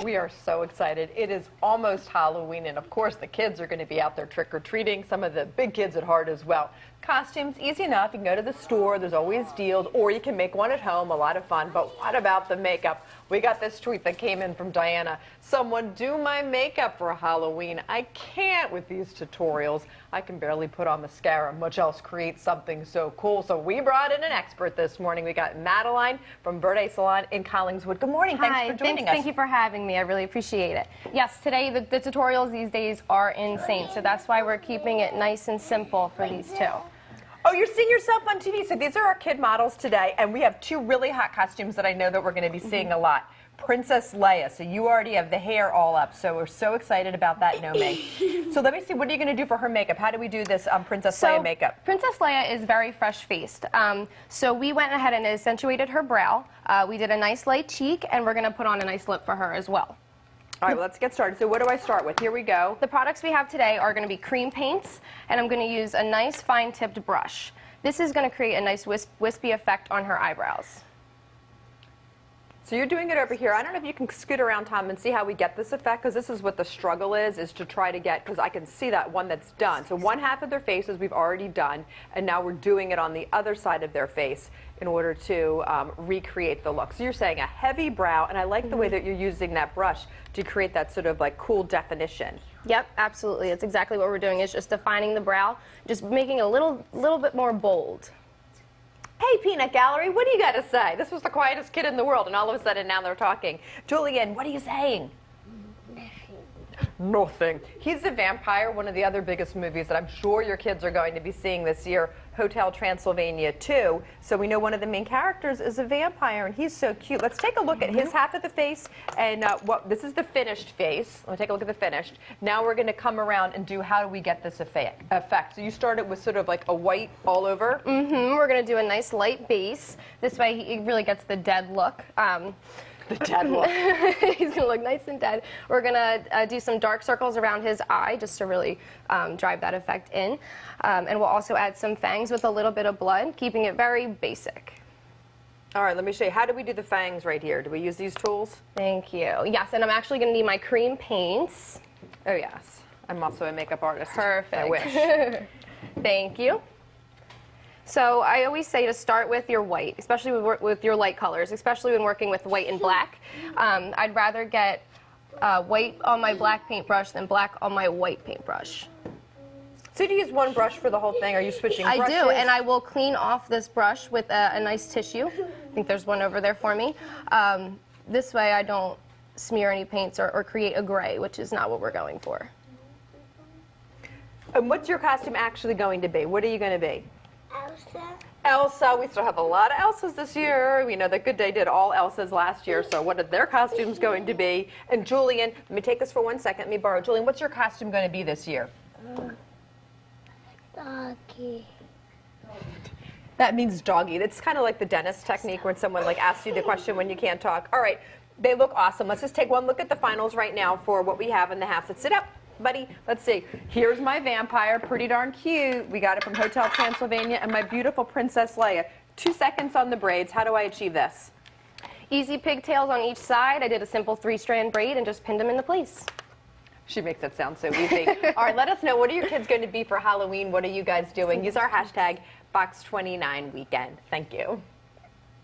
We are so excited. It is almost Halloween, and of course the kids are going to be out there trick-or-treating, some of the big kids at heart as well. Costumes, easy enough. You can go to the store, there's always deals, or you can make one at home, a lot of fun. But what about the makeup? We got this tweet that came in from Diana. Someone do my makeup for Halloween. I can't with these tutorials. I can barely put on mascara, much else create something so cool. So we brought in an expert this morning. We got Madeline from Verde Salon in Collingswood. Good morning. Hi, thanks for joining us. Thank you for having me. I really appreciate it. Yes, today the tutorials these days are insane, so that's why we're keeping it nice and simple for these two. Oh, you're seeing yourself on TV. So these are our kid models today, and we have two really hot costumes that I know that we're going to be seeing a lot. Princess Leia. So you already have the hair all up, so we're so excited about that, Nome. So let me see, what are you going to do for her makeup? How do we do this Princess Leia makeup? Princess Leia is very fresh-faced. So we went ahead and accentuated her brow. We did a nice light cheek, and we're going to put on a nice lip for her as well. All right, well, let's get started. So what do I start with? Here we go. The products we have today are going to be cream paints, and I'm going to use a nice fine-tipped brush. This is going to create a nice wispy effect on her eyebrows. So you're doing it over here. I don't know if you can scoot around, Tom, and see how we get this effect, because this is what the struggle is to try to get, because I can see that one that's done. So one half of their faces we've already done, and now we're doing it on the other side of their face in order to recreate the look. So you're saying a heavy brow, and I like the way that you're using that brush to create that sort of like cool definition. Yep, absolutely. That's exactly what we're doing, is just defining the brow, just making it a little bit more bold. Hey, Peanut Gallery, what do you got to say? This was the quietest kid in the world, and all of a sudden now they're talking. Julian, what are you saying? Nothing. He's the Vampire, one of the other biggest movies that I'm sure your kids are going to be seeing this year, Hotel Transylvania 2. So we know one of the main characters is a vampire, and he's so cute. Let's take a look at his half of the face, and this is the finished face. Let's take a look at the finished. Now we're going to come around and do how do we get this effect. So you started with sort of like a white all over? We're going to do a nice light base. This way he really gets the dead look. The dead look. He's going to look nice and dead. We're going to do some dark circles around his eye just to really drive that effect in. And we'll also add some fangs with a little bit of blood, keeping it very basic. All right, let me show you. How do we do the fangs right here? Do we use these tools? Thank you. Yes, and I'm actually going to need my cream paints. Oh, yes. I'm also a makeup artist. Perfect. I wish. Thank you. So I always say to start with your white, especially with your light colors, especially when working with white and black. I'd rather get white on my black paintbrush than black on my white paintbrush. So do you use one brush for the whole thing? Are you switching brushes? I do, and I will clean off this brush with a nice tissue. I think there's one over there for me. This way I don't smear any paints or create a gray, which is not what we're going for. And what's your costume actually going to be? What are you going to be? Elsa. Elsa. We still have a lot of Elsas this year. We know that Good Day did all Elsas last year, so what are their costumes going to be? And Julian, let me take this for 1 second. Let me borrow. Julian, what's your costume going to be this year? Doggy. That means doggy. It's kind of like the dentist technique when someone like asks you the question when you can't talk. All right, they look awesome. Let's just take one look at the finals right now for what we have in the half. Let's sit up, buddy. Let's see. Here's my vampire, pretty darn cute. We got it from Hotel Transylvania, and my beautiful Princess Leia. 2 seconds on the braids. How do I achieve this? Easy pigtails on each side. I did a simple 3-strand braid and just pinned them into place. She makes it sound so easy. All right, let us know, what are your kids going to be for Halloween? What are you guys doing? Use our hashtag Box29Weekend. Thank you.